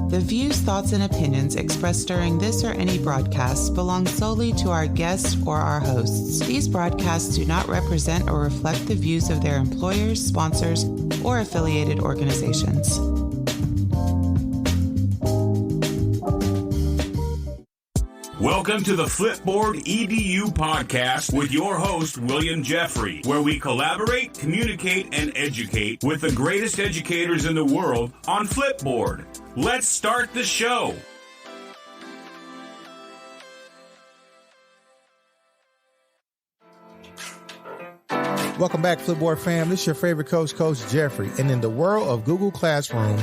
The views, thoughts, and opinions expressed during this or any broadcast belong solely to our guests or our hosts. These broadcasts do not represent or reflect the views of their employers, sponsors, or affiliated organizations. Welcome to the Flipboard EDU podcast with your host, William Jeffrey, where we collaborate, communicate, and educate with the greatest educators in the world on Flipboard. Let's start the show. Welcome back, Flipboard fam. This is your favorite coach, Coach Jeffrey. And in the world of Google Classroom,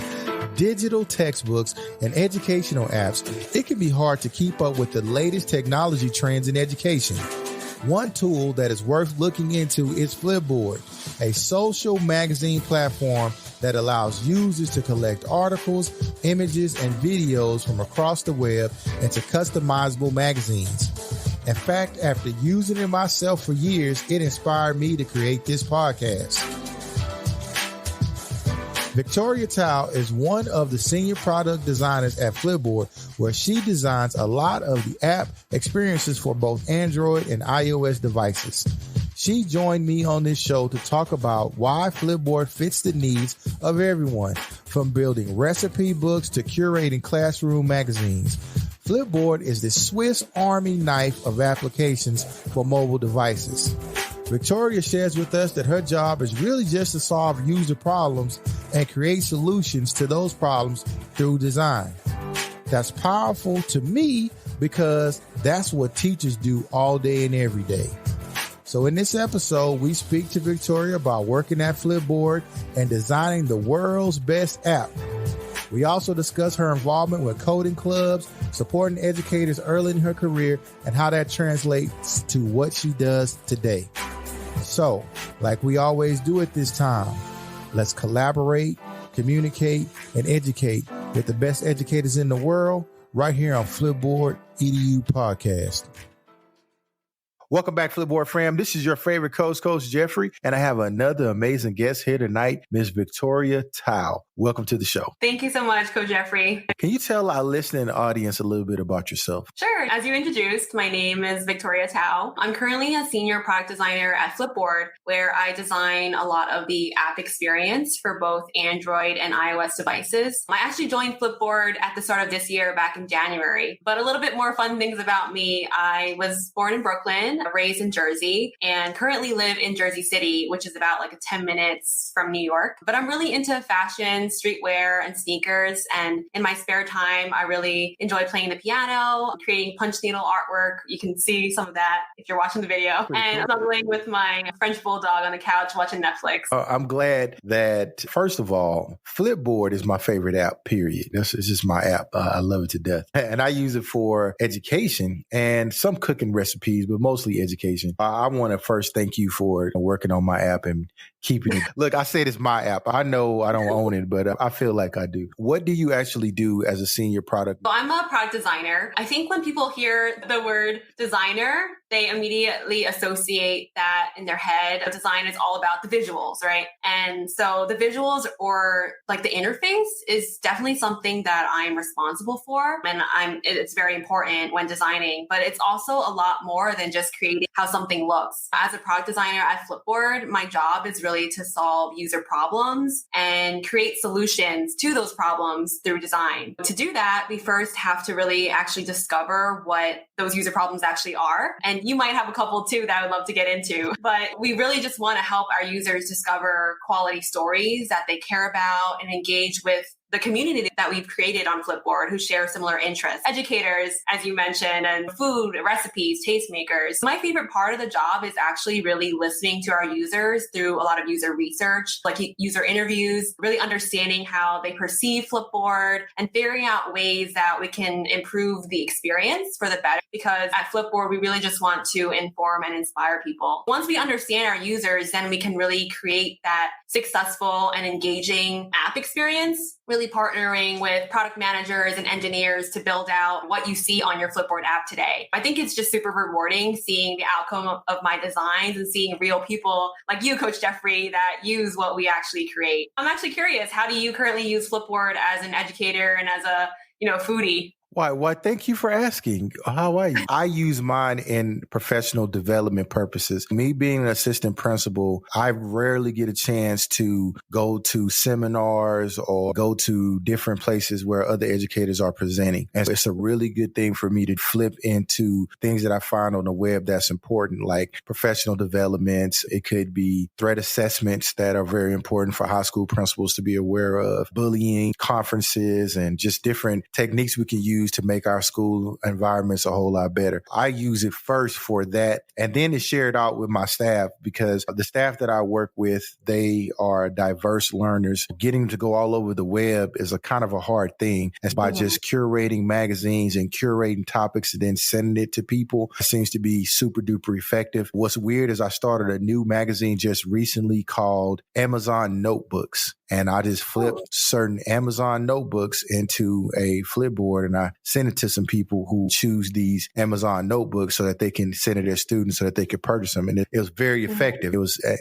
digital textbooks, and educational apps, it can be hard to keep up with the latest technology trends in education. One tool that is worth looking into is Flipboard, a social magazine platform that allows users to collect articles, images, and videos from across the web into customizable magazines. In fact, after using it myself for years, it inspired me to create this podcast. Victoria Tao is one of the senior product designers at Flipboard, where she designs a lot of the app experiences for both Android and iOS devices. She joined me on this show to talk about why Flipboard fits the needs of everyone, from building recipe books to curating classroom magazines. Flipboard is the Swiss Army knife of applications for mobile devices. Victoria shares with us that her job is really just to solve user problems and create solutions to those problems through design. That's powerful to me because that's what teachers do all day and every day. So in this episode, we speak to Victoria about working at Flipboard and designing the world's best app. We also discuss her involvement with coding clubs, supporting educators early in her career, and how that translates to what she does today. So, like we always do at this time, let's collaborate, communicate, and educate with the best educators in the world right here on Flipboard EDU Podcast. Welcome back, Flipboard fam. This is your favorite coach, Coach Jeffrey, and I have another amazing guest here tonight, Ms. Victoria Tao. Welcome to the show. Thank you so much, Coach Jeffrey. Can you tell our listening audience a little bit about yourself? Sure. As you introduced, my name is Victoria Tao. I'm currently a senior product designer at Flipboard, where I design a lot of the app experience for both Android and iOS devices. I actually joined Flipboard at the start of this year back in January. But a little bit more fun things about me. I was born in Brooklyn, raised in Jersey, and currently live in Jersey City, which is about 10 minutes from New York. But I'm really into fashion, streetwear, and sneakers. And in my spare time, I really enjoy playing the piano, creating punch needle artwork. You can see some of that if you're watching the video. And I'm snuggling with my French bulldog on the couch watching Netflix. I'm glad that, first of all, Flipboard is my favorite app, period. It's just my app. I love it to death. And I use it for education and some cooking recipes, but mostly education. I want to first thank you for working on my app and keeping it. Look, I said it's my app. I know I don't own it, but I feel like I do. What do you actually do as a senior product? So I'm a product designer. I think when people hear the word designer, they immediately associate that in their head. Design is all about the visuals, right? And so the visuals, or like the interface, is definitely something that I'm responsible for. And it's very important when designing, but it's also a lot more than just creating how something looks. As a product designer at Flipboard, my job is really to solve user problems and create solutions to those problems through design. To do that, we first have to really actually discover what those user problems actually are. And you might have a couple too that I would love to get into, but we really just want to help our users discover quality stories that they care about and engage with the community that we've created on Flipboard who share similar interests. Educators, as you mentioned, and food, recipes, tastemakers. My favorite part of the job is actually really listening to our users through a lot of user research, like user interviews, really understanding how they perceive Flipboard and figuring out ways that we can improve the experience for the better. Because at Flipboard, we really just want to inform and inspire people. Once we understand our users, then we can really create that successful and engaging app experience, really really partnering with product managers and engineers to build out what you see on your Flipboard app today. I think it's just super rewarding seeing the outcome of my designs and seeing real people like you, Coach Jeffrey, that use what we actually create. I'm actually curious, how do you currently use Flipboard as an educator and as a foodie? Why, thank you for asking. How are you? I use mine in professional development purposes. Me being an assistant principal, I rarely get a chance to go to seminars or go to different places where other educators are presenting. And it's a really good thing for me to flip into things that I find on the web that's important, like professional developments. It could be threat assessments that are very important for high school principals to be aware of, bullying, conferences, and just different techniques we can use to make our school environments a whole lot better. I use it first for that, and then to share it out with my staff, because the staff that I work with, they are diverse learners. Getting them to go all over the web is a kind of a hard thing. And by just curating magazines and curating topics and then sending it to people, it seems to be super duper effective. What's weird is I started a new magazine just recently called Amazon Notebooks. And I just flipped certain Amazon notebooks into a Flipboard, and I send it to some people who choose these Amazon notebooks so that they can send it to their students so that they could purchase them. And it was very effective.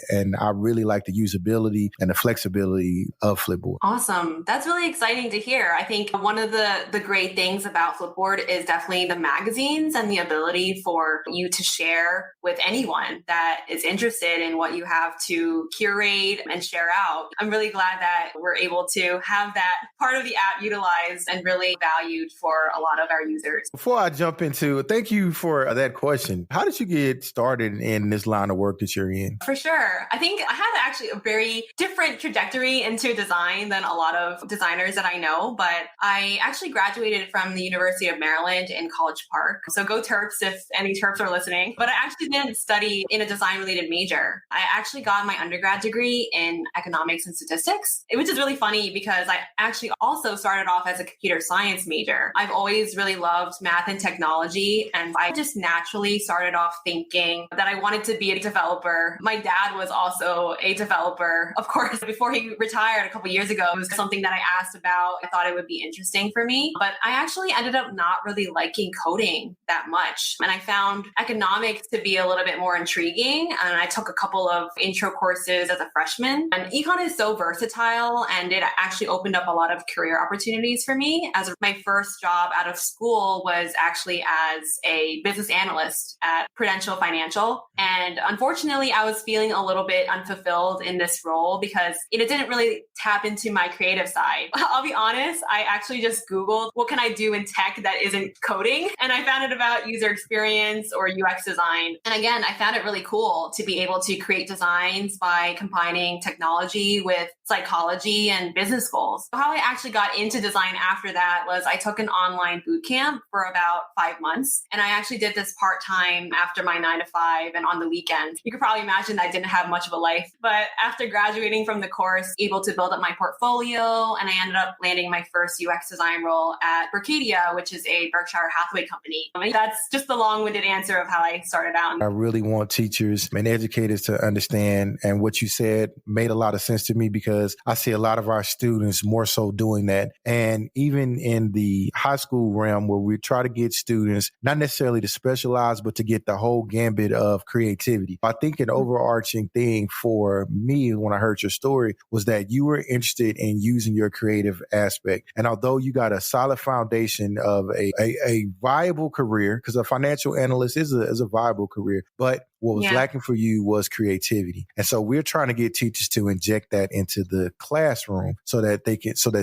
And I really like the usability and the flexibility of Flipboard. Awesome. That's really exciting to hear. I think one of the great things about Flipboard is definitely the magazines and the ability for you to share with anyone that is interested in what you have to curate and share out. I'm really glad that we're able to have that part of the app utilized and really valued for a lot of our users. Before I jump into it, thank you for that question. How did you get started in this line of work that you're in? For sure. I think I had actually a very different trajectory into design than a lot of designers that I know, but I actually graduated from the University of Maryland in College Park. So go Terps if any Terps are listening. But I actually didn't study in a design-related major. I actually got my undergrad degree in economics and statistics, which is really funny because I actually also started off as a computer science major. I've always really loved math and technology, and I just naturally started off thinking that I wanted to be a developer. My dad was also a developer, of course, before he retired a couple years ago. It was something that I asked about. I thought it would be interesting for me, but I actually ended up not really liking coding that much. And I found economics to be a little bit more intriguing. And I took a couple of intro courses as a freshman. And econ is so versatile, and it actually opened up a lot of career opportunities for me. As my first job out of school was actually as a business analyst at Prudential Financial. And unfortunately, I was feeling a little bit unfulfilled in this role because it didn't really tap into my creative side. I'll be honest, I actually just Googled, what can I do in tech that isn't coding? And I found it about user experience or UX design. And again, I found it really cool to be able to create designs by combining technology with psychology and business goals. How I actually got into design after that was I took an online boot camp for about 5 months. And I actually did this part-time after my 9 to 5 and on the weekends. You could probably imagine that I didn't have much of a life. But after graduating from the course, able to build up my portfolio, and I ended up landing my first UX design role at Berkadia, which is a Berkshire Hathaway company. And that's just the long-winded answer of how I started out. I really want teachers and educators to understand, and what you said made a lot of sense to me because I see a lot of our students more so doing that. And even in the high school realm where we try to get students, not necessarily to specialize, but to get the whole gambit of creativity. I think an overarching thing for me when I heard your story was that you were interested in using your creative aspect. And although you got a solid foundation of a viable career, because a financial analyst is a viable career, but what was lacking for you was creativity. And so we're trying to get teachers to inject that into the classroom so that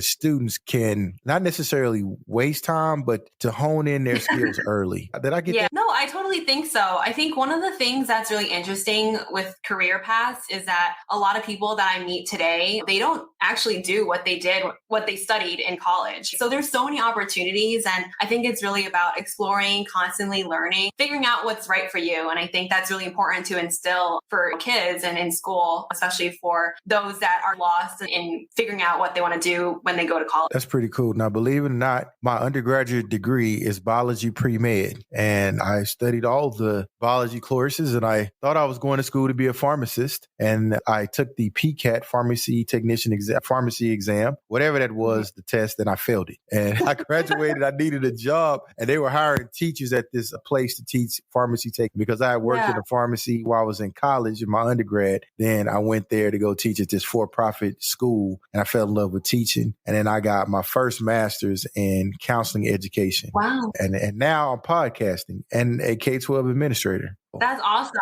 students can not necessarily waste time, but to hone in their skills early. Did I get that? No, I totally think so. I think one of the things that's really interesting with career paths is that a lot of people that I meet today, they don't actually do what they studied in college. So there's so many opportunities. And I think it's really about exploring, constantly learning, figuring out what's right for you. And I think that's really important to instill for kids and in school, especially for those that are lost in figuring out what they want to do when they go to college. That's pretty cool. Now, believe it or not, my undergraduate degree is biology pre-med, and I studied all the biology courses, and I thought I was going to school to be a pharmacist, and I took the PCAT, pharmacy technician exam, pharmacy exam, whatever that was, the test, and I failed it. And I graduated. I needed a job, and they were hiring teachers at this place to teach pharmacy tech because I had worked in a pharmacy while I was in college in my undergrad. Then I went there to go teach at this for-profit school, and I fell in love with teaching. And then I got my first master's in counseling education. Wow. And now I'm podcasting and a K-12 administrator. That's awesome.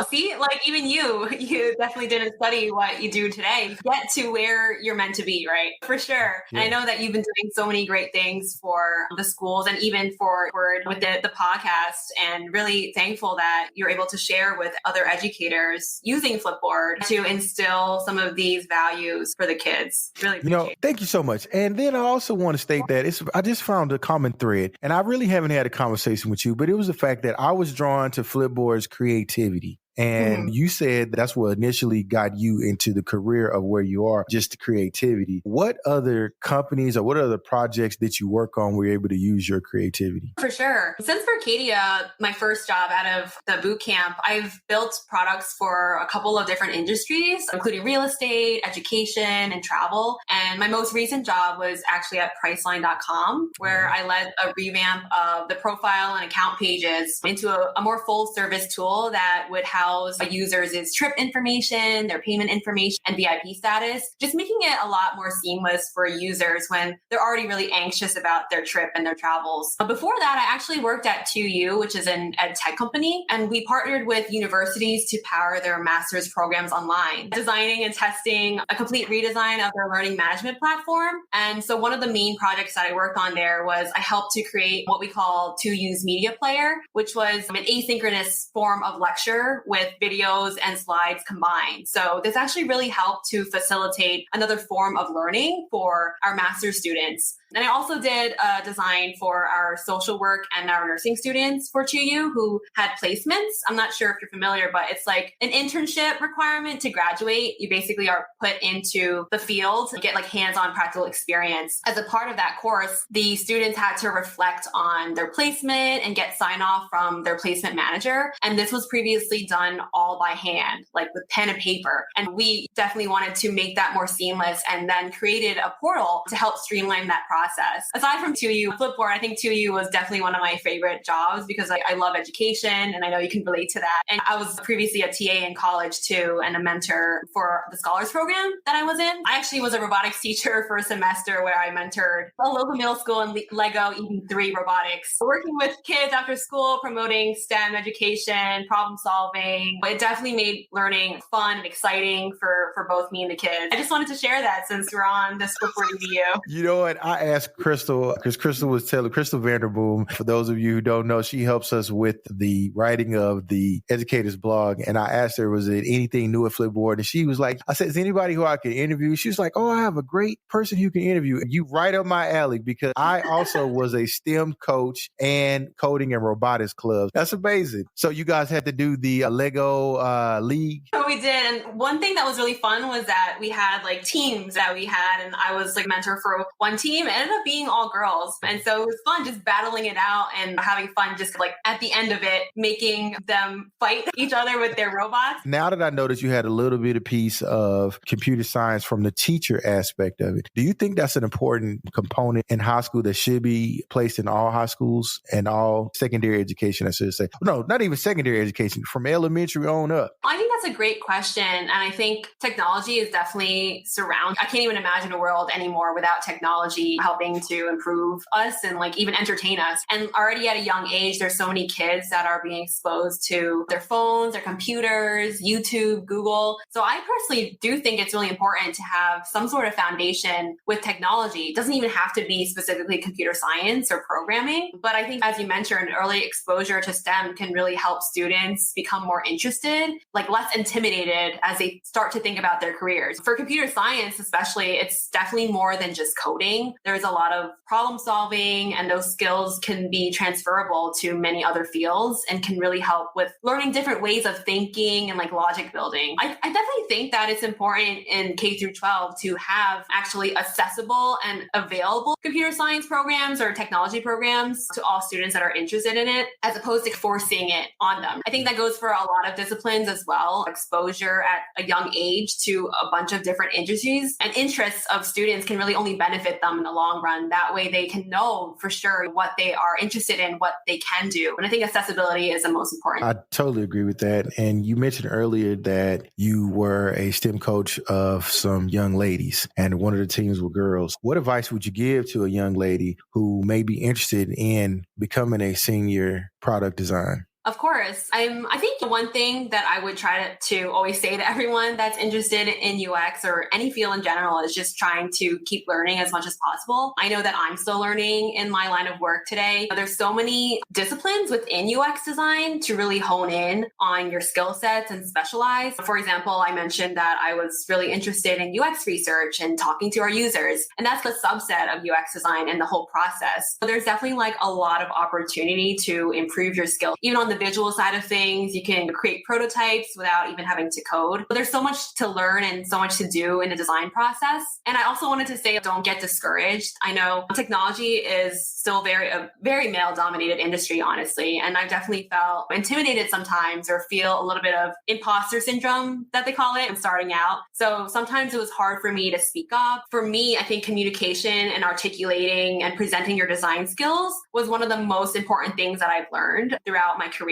See, like even you definitely didn't study what you do today. Get to where you're meant to be, right? For sure. Yeah. And I know that you've been doing so many great things for the schools and even for with the podcast, and really thankful that you're able to share with other educators using Flipboard to instill some of these values for the kids. Really appreciate it. Thank you so much. And then I also want to state that I just found a common thread, and I really haven't had a conversation with you, but it was the fact that I was drawn to Flipboard's creativity. And you said that's what initially got you into the career of where you are, just the creativity. What other companies or what other projects did you work on where you're able to use your creativity? For sure. Since Arcadia, my first job out of the boot camp, I've built products for a couple of different industries, including real estate, education, and travel. And my most recent job was actually at Priceline.com, where I led a revamp of the profile and account pages into a more full service tool that would have a user's trip information, their payment information, and VIP status, just making it a lot more seamless for users when they're already really anxious about their trip and their travels. But before that, I actually worked at 2U, which is an ed tech company, and we partnered with universities to power their master's programs online, designing and testing a complete redesign of their learning management platform. And so one of the main projects that I worked on there was I helped to create what we call 2U's media player, which was an asynchronous form of lecture with videos and slides combined. So this actually really helped to facilitate another form of learning for our master's students. And I also did a design for our social work and our nursing students for 2U who had placements. I'm not sure if you're familiar, but it's like an internship requirement to graduate. You basically are put into the field to get like hands-on practical experience. As a part of that course, the students had to reflect on their placement and get sign off from their placement manager. And this was previously done all by hand, like with pen and paper. And we definitely wanted to make that more seamless and then created a portal to help streamline that process. Aside from 2U, Flipboard, I think 2U was definitely one of my favorite jobs because I love education and I know you can relate to that. And I was previously a TA in college too and a mentor for the scholars program that I was in. I actually was a robotics teacher for a semester where I mentored a local middle school in Lego EV3 robotics, working with kids after school, promoting STEM education, problem solving. It definitely made learning fun and exciting for both me and the kids. I just wanted to share that since we're on this Flipboard EDU. You know what? I asked Crystal, because Crystal Vanderboom, for those of you who don't know, she helps us with the writing of the Educators blog. And I asked her, was it anything new at Flipboard? And she was like, I said, is anybody who I can interview? She was like, oh, I have a great person you can interview. And you right up my alley because I also was a STEM coach and coding and robotics club. That's amazing. So you guys had to do the Lego league? So we did. And one thing that was really fun was that we had like teams that we had, and I was like mentor for one team. It ended up being all girls. And so it was fun just battling it out and having fun just like at the end of it, making them fight each other with their robots. Now that I know that you had a little bit of piece of computer science from the teacher aspect of it, do you think that's an important component in high school that should be placed in all high schools and all secondary education, I should say? No, not even secondary education, from elementary on up. I think that's a great question. And I think technology is definitely surrounded. I can't even imagine a world anymore without technology helping to improve us and like even entertain us. And already at a young age, there's so many kids that are being exposed to their phones, their computers, YouTube, Google. So I personally do think it's really important to have some sort of foundation with technology. It doesn't even have to be specifically computer science or programming. But I think, as you mentioned, early exposure to STEM can really help students become more interested, like less intimidated as they start to think about their careers. For computer science, especially, it's definitely more than just coding. There's there's a lot of problem solving, and those skills can be transferable to many other fields and can really help with learning different ways of thinking and like logic building. I definitely think that it's important in K through 12 to have actually accessible and available computer science programs or technology programs to all students that are interested in it, as opposed to forcing it on them. I think that goes for a lot of disciplines as well. Exposure at a young age to a bunch of different industries and interests of students can really only benefit them in the long run. That way they can know for sure what they are interested in, what they can do. And I think accessibility is the most important. I totally agree with that. And you mentioned earlier that you were a STEM coach of some young ladies and one of the teams were girls. What advice would you give to a young lady who may be interested in becoming a senior product design? Of course. I think one thing that I would try to always say to everyone that's interested in UX or any field in general is just trying to keep learning as much as possible. I know that I'm still learning in my line of work today. There's so many disciplines within UX design to really hone in on your skill sets and specialize. For example, I mentioned that I was really interested in UX research and talking to our users, and that's the subset of UX design and the whole process. So there's definitely like a lot of opportunity to improve your skill. Even on the visual side of things, you can create prototypes without even having to code. But there's so much to learn and so much to do in the design process. And I also wanted to say, don't get discouraged. I know technology is still a very male-dominated industry, honestly. And I've definitely felt intimidated sometimes or feel a little bit of imposter syndrome that they call it when starting out. So sometimes it was hard for me to speak up. For me, I think communication and articulating and presenting your design skills was one of the most important things that I've learned throughout my career.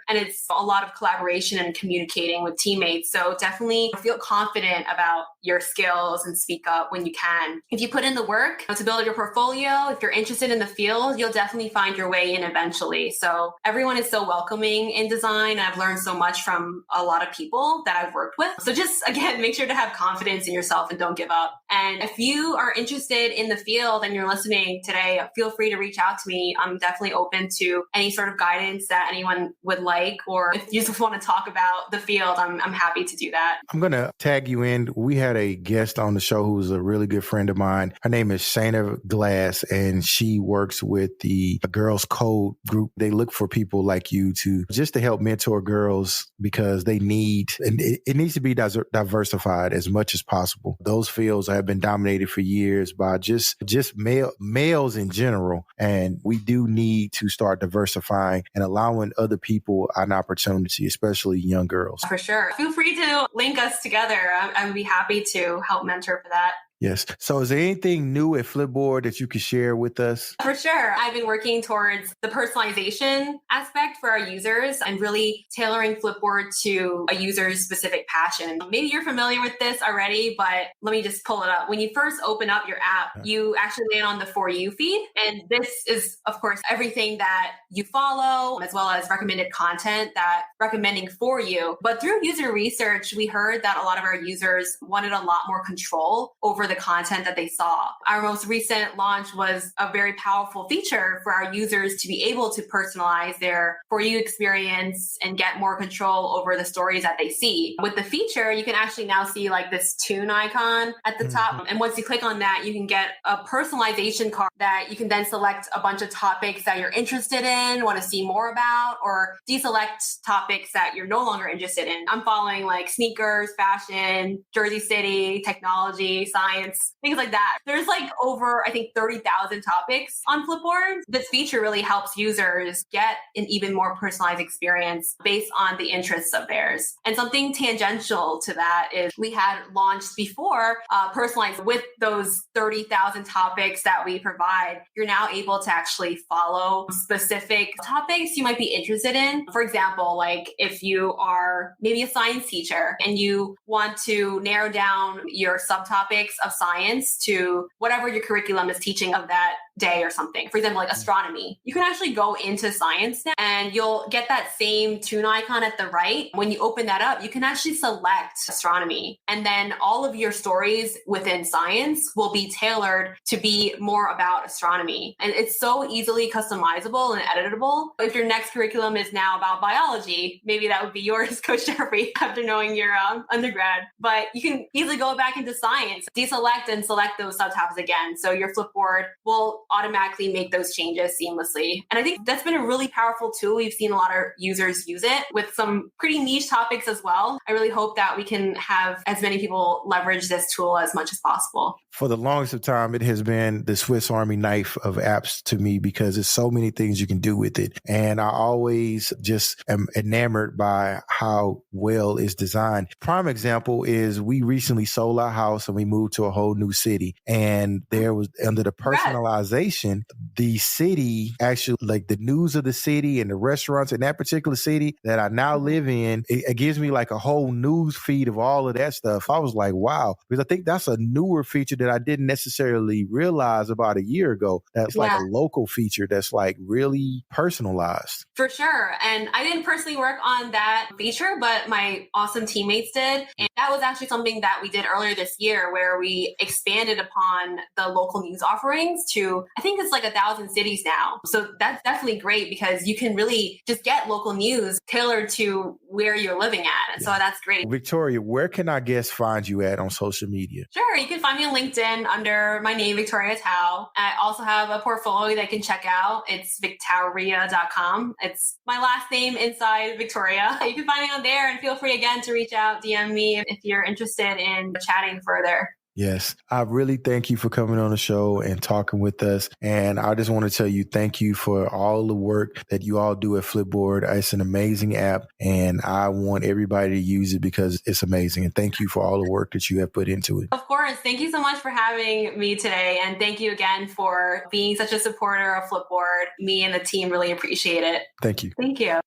And it's a lot of collaboration and communicating with teammates. So definitely feel confident about your skills and speak up when you can. If you put in the work to build your portfolio, if you're interested in the field, you'll definitely find your way in eventually. So everyone is so welcoming in design. I've learned so much from a lot of people that I've worked with. So just, again, make sure to have confidence in yourself and don't give up. And if you are interested in the field and you're listening today, feel free to reach out to me. I'm definitely open to any sort of guidance that anyone would like, or if you just want to talk about the field, I'm happy to do that. I'm going to tag you in. We had a guest on the show who's a really good friend of mine. Her name is Shayna Glass, and she works with the Girls Code group. They look for people like you to help mentor girls because they need, and it needs to be diversified as much as possible. Those fields have been dominated for years by just males in general. And we do need to start diversifying and allowing other people an opportunity, especially young girls. For sure. Feel free to link us together. I would be happy to help mentor for that. Yes. So is there anything new at Flipboard that you could share with us? For sure. I've been working towards the personalization aspect for our users and really tailoring Flipboard to a user's specific passion. Maybe you're familiar with this already, but let me just pull it up. When you first open up your app, you actually land on the For You feed. And this is, of course, everything that you follow, as well as recommended content that recommending for you. But through user research, we heard that a lot of our users wanted a lot more control over the content that they saw. Our most recent launch was a very powerful feature for our users to be able to personalize their For You experience and get more control over the stories that they see. With the feature, you can actually now see like this tune icon at the top. And once you click on that, you can get a personalization card that you can then select a bunch of topics that you're interested in, want to see more about, or deselect topics that you're no longer interested in. I'm following like sneakers, fashion, Jersey City, technology, science, things like that. There's like over, I think, 30,000 topics on Flipboard. This feature really helps users get an even more personalized experience based on the interests of theirs. And something tangential to that is we had launched before personalized with those 30,000 topics that we provide. You're now able to actually follow specific topics you might be interested in. For example, like if you are maybe a science teacher and you want to narrow down your subtopics of science to whatever your curriculum is teaching of that day or something, for example, like astronomy, you can actually go into science now and you'll get that same tune icon at the right. When you open that up, you can actually select astronomy. And then all of your stories within science will be tailored to be more about astronomy. And it's so easily customizable and editable. If your next curriculum is now about biology, maybe that would be yours, Coach Jeffrey, after knowing your undergrad. But you can easily go back into science, deselect and select those subtabs again. So your Flipboard will automatically make those changes seamlessly. And I think that's been a really powerful tool. We've seen a lot of users use it with some pretty niche topics as well. I really hope that we can have as many people leverage this tool as much as possible. For the longest of time, it has been the Swiss Army knife of apps to me because there's so many things you can do with it. And I always just am enamored by how well it's designed. Prime example is we recently sold our house and we moved to a whole new city. And there was, under the personalization, the city actually, like the news of the city and the restaurants in that particular city that I now live in, it gives me like a whole news feed of all of that stuff. I was like, wow, because I think that's a newer feature that I didn't necessarily realize about a year ago. That's like a local feature that's like really personalized. For sure. And I didn't personally work on that feature, but my awesome teammates did. And that was actually something that we did earlier this year where we expanded upon the local news offerings to, I think it's like 1,000 cities now. So that's definitely great because you can really just get local news tailored to where you're living at. And so that's great. Victoria, where can our guests find you at on social media? Sure. You can find me on LinkedIn under my name, Victoria Tao. I also have a portfolio that you can check out. It's victoria.com. It's my last name inside Victoria. You can find me on there and feel free again to reach out, DM me if you're interested in chatting further. Yes. I really thank you for coming on the show and talking with us. And I just want to tell you, thank you for all the work that you all do at Flipboard. It's an amazing app and I want everybody to use it because it's amazing. And thank you for all the work that you have put into it. Of course. Thank you so much for having me today. And thank you again for being such a supporter of Flipboard. Me and the team really appreciate it. Thank you. Thank you.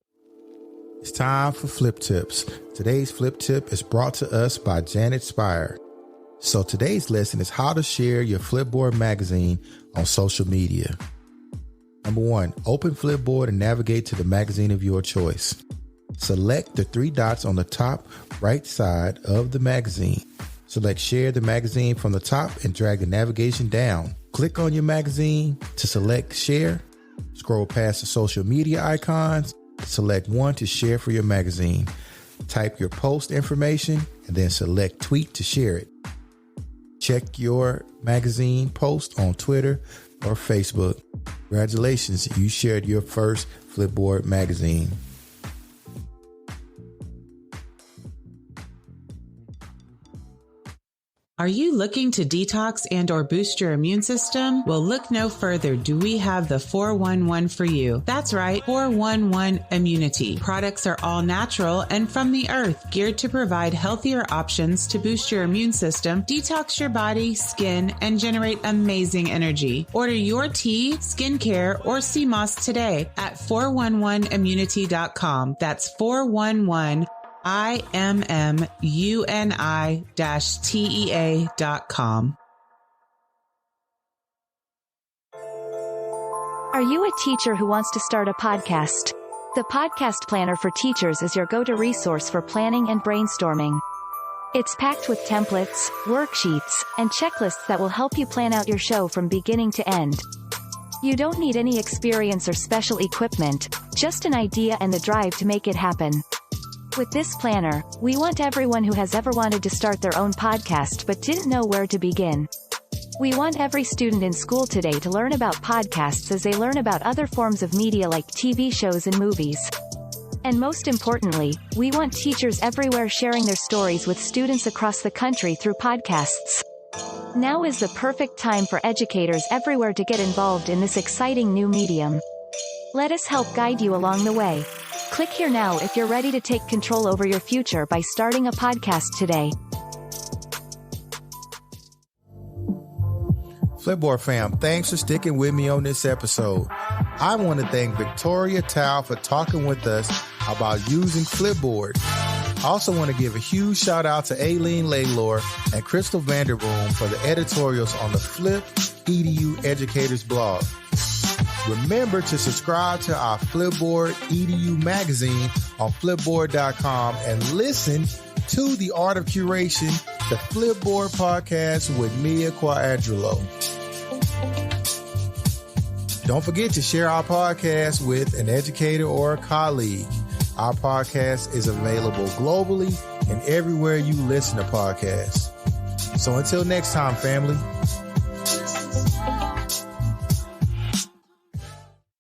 It's time for Flip Tips. Today's Flip Tip is brought to us by Janet Spire. So today's lesson is how to share your Flipboard magazine on social media. Number 1, open Flipboard and navigate to the magazine of your choice. Select the 3 dots on the top right side of the magazine. Select Share the Magazine from the top and drag the navigation down. Click on your magazine to select Share. Scroll past the social media icons. Select one to share for your magazine. Type your post information and then select Tweet to share it. Check your magazine post on Twitter or Facebook. Congratulations, you shared your first Flipboard magazine. Are you looking to detox and or boost your immune system? Well, look no further. Do we have the 411 for you? That's right, 411 Immunity. Products are all natural and from the earth, geared to provide healthier options to boost your immune system, detox your body, skin, and generate amazing energy. Order your tea, skincare, or sea moss today at 411immunity.com. That's 411 IMMUNI-TEA.com. Are you a teacher who wants to start a podcast? The Podcast Planner for Teachers is your go-to resource for planning and brainstorming. It's packed with templates, worksheets, and checklists that will help you plan out your show from beginning to end. You don't need any experience or special equipment, just an idea and the drive to make it happen. With this planner, we want everyone who has ever wanted to start their own podcast but didn't know where to begin. We want every student in school today to learn about podcasts as they learn about other forms of media like TV shows and movies. And most importantly, we want teachers everywhere sharing their stories with students across the country through podcasts. Now is the perfect time for educators everywhere to get involved in this exciting new medium. Let us help guide you along the way. Click here now if you're ready to take control over your future by starting a podcast today. Flipboard fam, thanks for sticking with me on this episode. I want to thank Victoria Tao for talking with us about using Flipboard. I also want to give a huge shout out to Aileen Laylor and Crystal Vanderboom for the editorials on the Flip EDU Educators blog. Remember to subscribe to our Flipboard EDU magazine on flipboard.com and listen to The Art of Curation, the Flipboard podcast with Mia Quadrulo. Don't forget to share our podcast with an educator or a colleague. Our podcast is available globally and everywhere you listen to podcasts. So until next time, family,